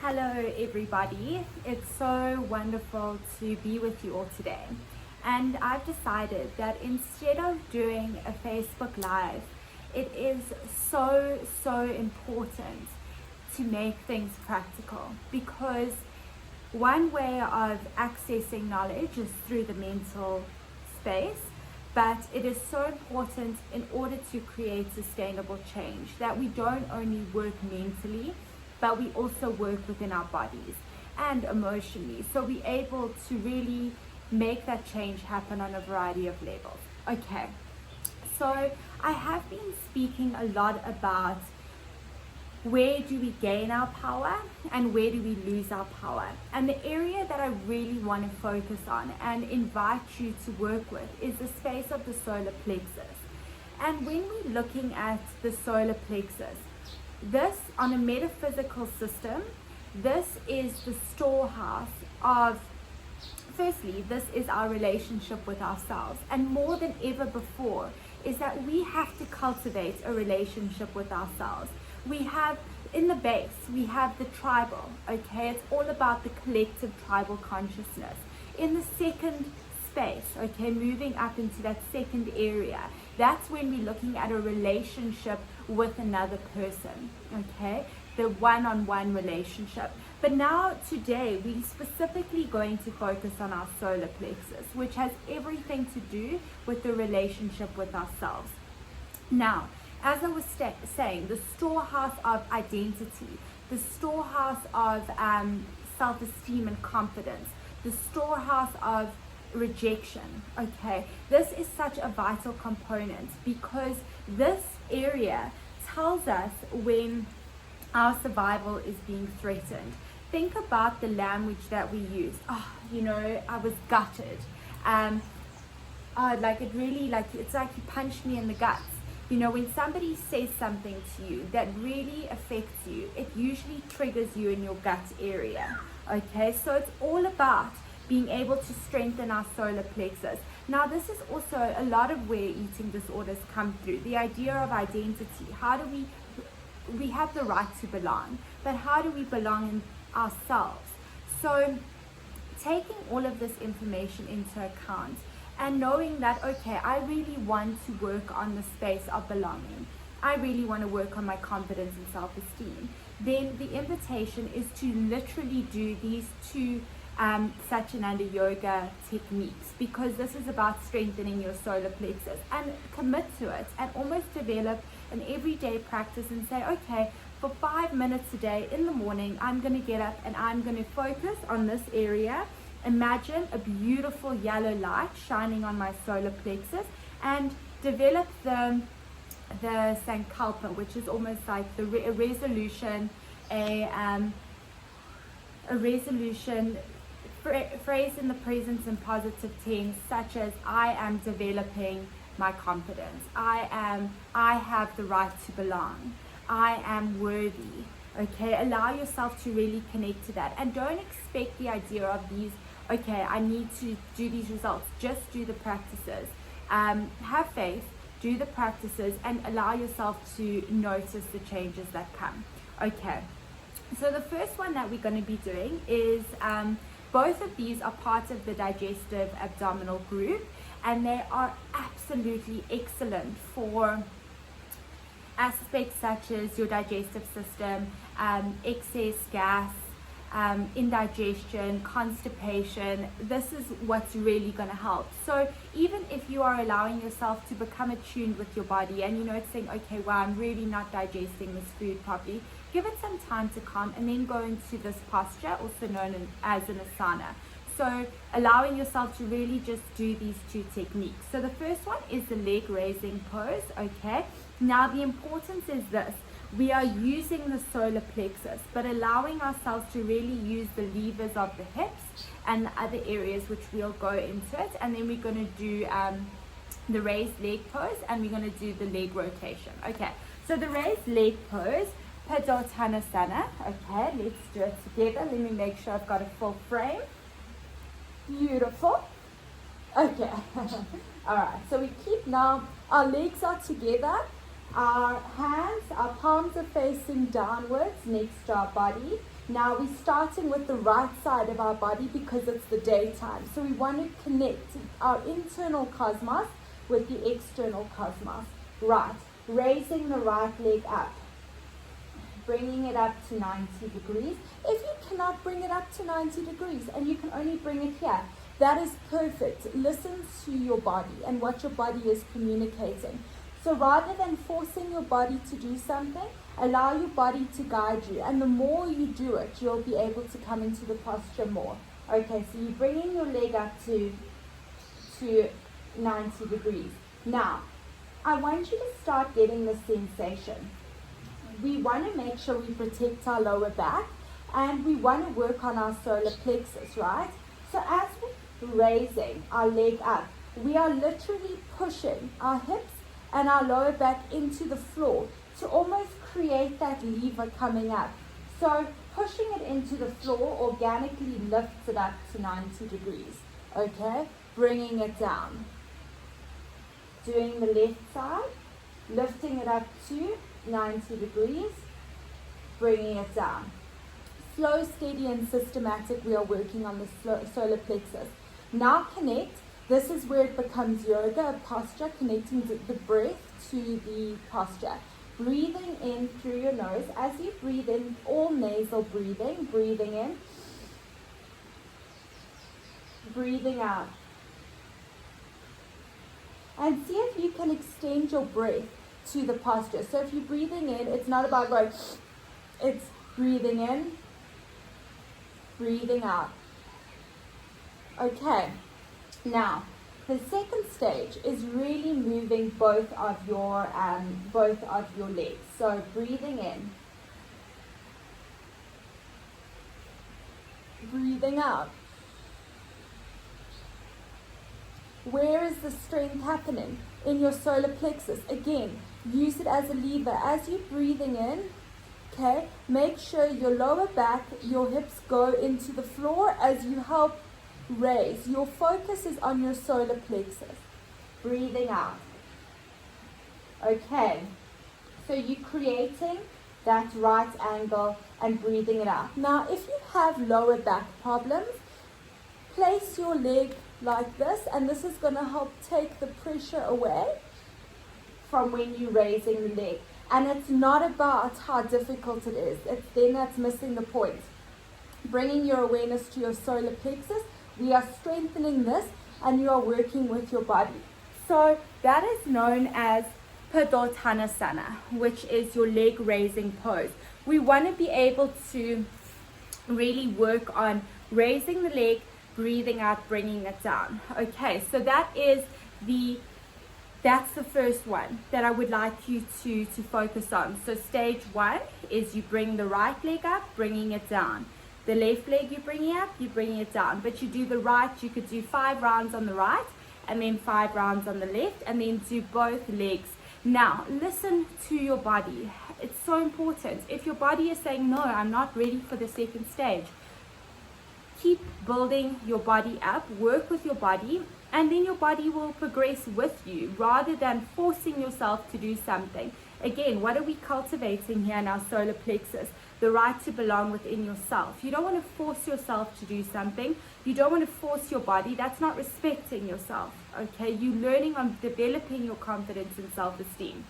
Hello everybody, it's so wonderful to be with you all today, and I've decided that instead of doing a Facebook Live, it is so important to make things practical, because one way of accessing knowledge is through the mental space, but it is so important in order to create sustainable change that we don't only work mentally, but we also work within our bodies and emotionally. So we're able to really make that change happen on a variety of levels. Okay, so I have been speaking a lot about where do we gain our power and where do we lose our power. And the area that I really want to focus on and invite you to work with is the space of the solar plexus. And when we're looking at the solar plexus, this, on a metaphysical system, this is the storehouse of, firstly, this is our relationship with ourselves. And more than ever before, is that we have to cultivate a relationship with ourselves. We have, in the base, we have the tribal, okay? It's all about the collective tribal consciousness. In the second space, okay, moving up into that second area, that's when we're looking at a relationship with another person, okay, the one-on-one relationship. But now today we're specifically going to focus on our solar plexus, which has everything to do with the relationship with ourselves. Now, as I was saying, the storehouse of identity, the storehouse of self-esteem and confidence, the storehouse of rejection, okay, this is such a vital component, because this area tells us when our survival is being threatened. Think about the language that we use. I was gutted. Like it really, like it's like you punched me in the guts. When somebody says something to you that really affects you, it usually triggers you in your gut area. Okay, so it's all about being able to strengthen our solar plexus. Now, this is also a lot of where eating disorders come through. The idea of identity. How do we have the right to belong, but how do we belong in ourselves? So taking all of this information into account and knowing that, okay, I really want to work on the space of belonging. I really want to work on my confidence and self-esteem. Then the invitation is to literally do these two Satyananda yoga techniques, because this is about strengthening your solar plexus, and commit to it and almost develop an everyday practice and say, okay, for 5 minutes a day in the morning, I'm going to get up and I'm going to focus on this area. Imagine a beautiful yellow light shining on my solar plexus, and develop the sankalpa, which is almost like a resolution, a resolution phrase in the present and positive tense, such as I am developing my confidence. I have the right to belong. I am worthy. Okay, allow yourself to really connect to that, and don't expect the idea of these, okay, I need to do these results. Just do the practices. Have faith, do the practices, and allow yourself to notice the changes that come. Okay, so the first one that we're going to be doing is both of these are part of the digestive abdominal group, and they are absolutely excellent for aspects such as your digestive system, excess gas, indigestion, constipation. This is what's really going to help. So even if you are allowing yourself to become attuned with your body, and it's saying, okay, wow, I'm really not digesting this food properly, give it some time to calm, and then go into this posture, also known as an asana. So allowing yourself to really just do these two techniques. So the first one is the leg raising pose. Okay, now the importance is this: we are using the solar plexus, but allowing ourselves to really use the levers of the hips and the other areas, which we'll go into it. And then we're going to do the raised leg pose, and we're going to do the leg rotation. Okay, so the raised leg pose, Padottanasana. Okay, let's do it together. Let me make sure I've got a full frame. Beautiful. Okay. All right, so we keep now, our legs are together, our hands, our palms are facing downwards next to our body. Now we're starting with the right side of our body because it's the daytime. So we want to connect our internal cosmos with the external cosmos. Right, raising the right leg up, bringing it up to 90 degrees. If you cannot bring it up to 90 degrees and you can only bring it here, that is perfect. Listen to your body and what your body is communicating. So rather than forcing your body to do something, allow your body to guide you. And the more you do it, you'll be able to come into the posture more. Okay, so you're bringing your leg up to 90 degrees. Now, I want you to start getting the sensation. We want to make sure we protect our lower back, and we want to work on our solar plexus, right? So as we're raising our leg up, we are literally pushing our hips and our lower back into the floor to almost create that lever coming up. So pushing it into the floor organically lifts it up to 90 degrees, okay? Bringing it down. Doing the left side, lifting it up to 90 degrees, bringing it down. Slow, steady, and systematic, we are working on the solar plexus. Now connect. This is where it becomes yoga, a posture, connecting the breath to the posture. Breathing in through your nose. As you breathe in, all nasal breathing, breathing in, breathing out. And see if you can extend your breath to the posture. So if you're breathing in, it's not about going, it's breathing in, breathing out. Okay. Now, the second stage is really moving both of your legs. So breathing in, breathing out. Where is the strength happening? In your solar plexus. Again, use it as a lever. As you're breathing in, okay, make sure your lower back, your hips go into the floor as you help raise. Your focus is on your solar plexus. Breathing out. Okay, so you're creating that right angle and breathing it out. Now, if you have lower back problems, place your leg like this, and this is going to help take the pressure away from when you're raising the leg. And it's not about how difficult it is. It's then that's missing the point. Bringing your awareness to your solar plexus, we are strengthening this, and you are working with your body. So that is known as Padottanasana, which is your leg raising pose. We want to be able to really work on raising the leg, breathing out, bringing it down. Okay, so that's the first one that I would like you to focus on. So stage one is you bring the right leg up, bringing it down. The left leg you're bringing up, you're bringing it down. But you do the right, you could do 5 rounds on the right and then 5 rounds on the left, and then do both legs. Now, listen to your body. It's so important. If your body is saying, no, I'm not ready for the second stage, keep building your body up, work with your body, and then your body will progress with you rather than forcing yourself to do something. Again, what are we cultivating here in our solar plexus? The right to belong within yourself. You don't want to force yourself to do something. You don't want to force your body. That's not respecting yourself. Okay, you're learning on developing your confidence and self-esteem.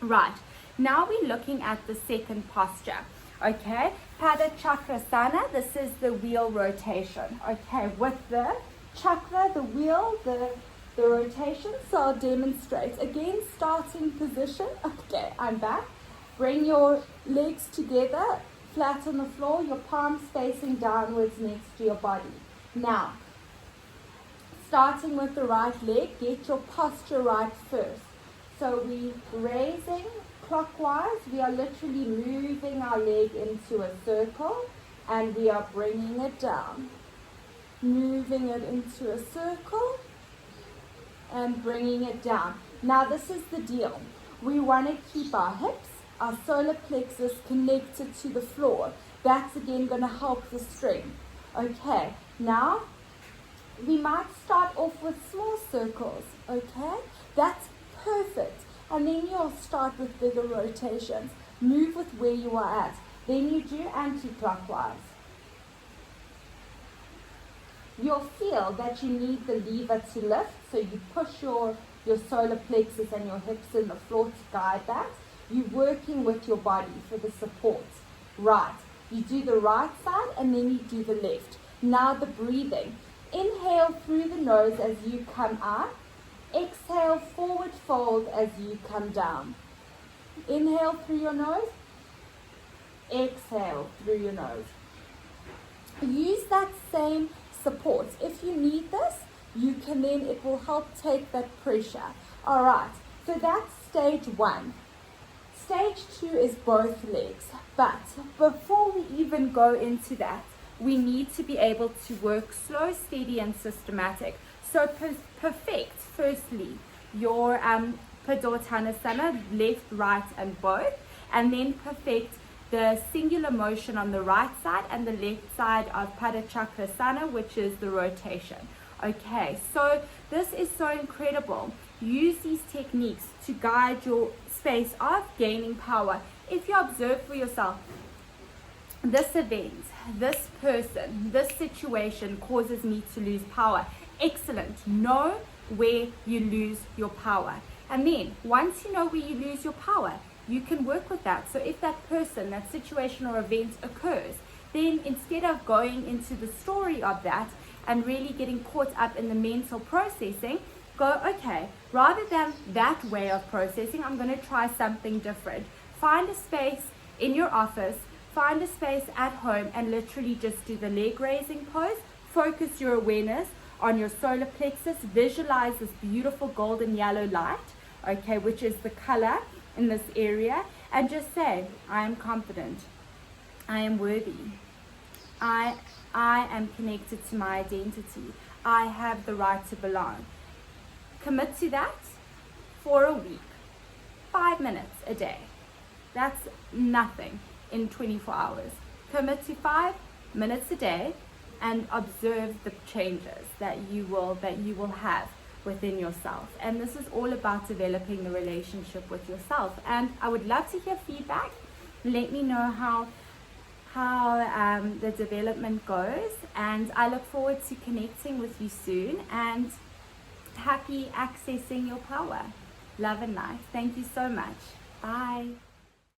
Right, now we're looking at the second posture. Okay, Pada Chakrasana, this is the wheel rotation. Okay, with the chakra, the wheel, the rotation. So I'll demonstrate. Again, starting position. Okay, I'm back. Bring your legs together, flat on the floor, your palms facing downwards next to your body. Now, starting with the right leg, get your posture right first. So we're raising clockwise. We are literally moving our leg into a circle, and we are bringing it down. Moving it into a circle and bringing it down. Now this is the deal. We want to keep our hips, our solar plexus connected to the floor. That's again going to help the strength. Okay, now we might start off with small circles. Okay, that's perfect. And then you'll start with bigger rotations. Move with where you are at. Then you do anti-clockwise. You'll feel that you need the lever to lift, so you push your solar plexus and your hips in the floor to guide that. You're working with your body for the support. Right. You do the right side and then you do the left. Now the breathing. Inhale through the nose as you come up. Exhale, forward fold as you come down. Inhale through your nose. Exhale through your nose. Use that same support. If you need this, you can then, it will help take that pressure. All right, so that's stage 1. Stage 2 is both legs. But before we even go into that, we need to be able to work slow, steady, and systematic. So perfect, firstly, your Padottanasana, left, right, and both. And then perfect the singular motion on the right side and the left side of Padachakasana, which is the rotation. Okay, so this is so incredible. Use these techniques to guide your space of gaining power. If you observe for yourself, this event, this person, this situation causes me to lose power. Excellent. Know where you lose your power. And then once you know where you lose your power, you can work with that. So if that person, that situation or event occurs, then instead of going into the story of that and really getting caught up in the mental processing, go, okay, rather than that way of processing, I'm going to try something different. Find a space in your office, find a space at home, and literally just do the leg raising pose. Focus your awareness on your solar plexus. Visualize this beautiful golden yellow light, okay, which is the color in this area, and just say, I am confident, I am worthy, I am connected to my identity, I have the right to belong. Commit to that for a week, 5 minutes a day. That's nothing in 24 hours. Commit to 5 minutes a day and observe the changes that you will have within yourself. And this is all about developing the relationship with yourself. And I would love to hear feedback. Let me know how the development goes, and I look forward to connecting with you soon, and happy accessing your power. Love and light. Thank you so much. Bye.